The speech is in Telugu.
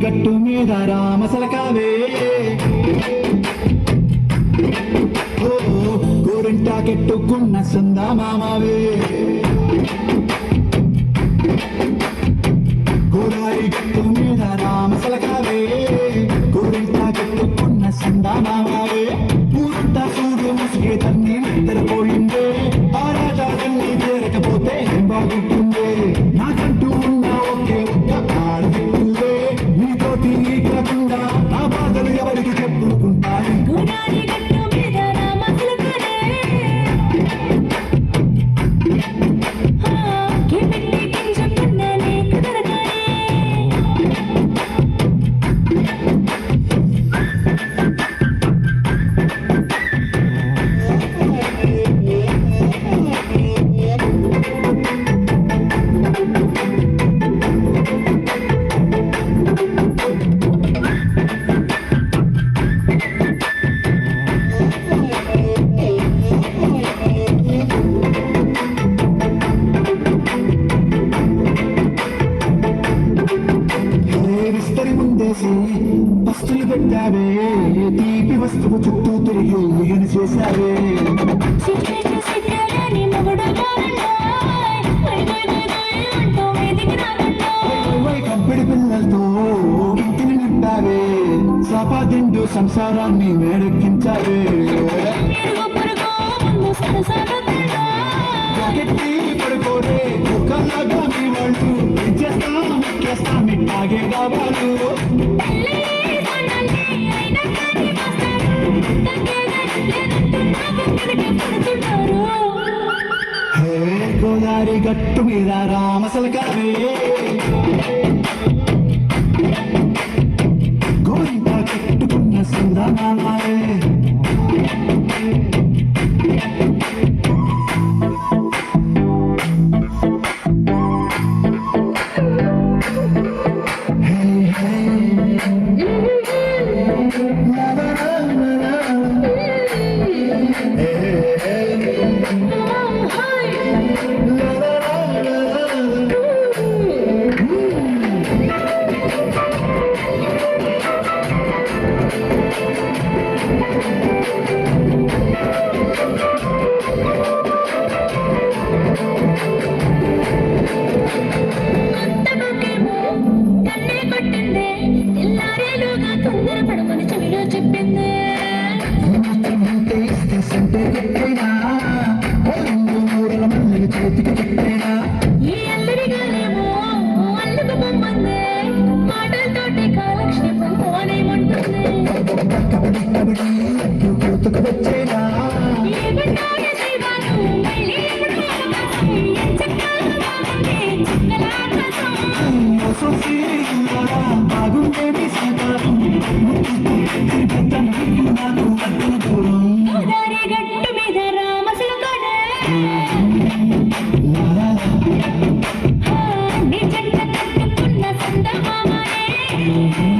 గట్టు మీద రామసలకావే గోరింటాకెట్టుకున్న సందామావే గోదారి గట్టు మీద రామసలకావే గోరింటాకెట్టుకున్న సందామావే పూరంతా సూర్యుడు ముసిగే తన్ని నిద్రపోయిందే ఆ రాజాన్ని చేరకపోతే ఏం బాగుంటుందే నాకంటూ ఉన్న ఒకే ఒక్క ఆడపిల్లే నీతోటి కాకుండా నా బాధలు ఎవరికి చెప్పుకుంటాను వస్తువులు పెట్టావే తీపి వస్తువు చుట్టూ తిరిగి ఊయని చేశావే కంపెడి పిల్లలతో ఇంటిని నింపావే సంపాదిండు సంసారాన్ని వేడెక్కించావే పడుకోరే కుక్కలాగా మీ వాళ్ళు చేస్తా మిట్టాగే కావాలి గోదారి గట్టు మీద రామసలకావే గోరింట కట్టుకున్న సందమావే Thank you.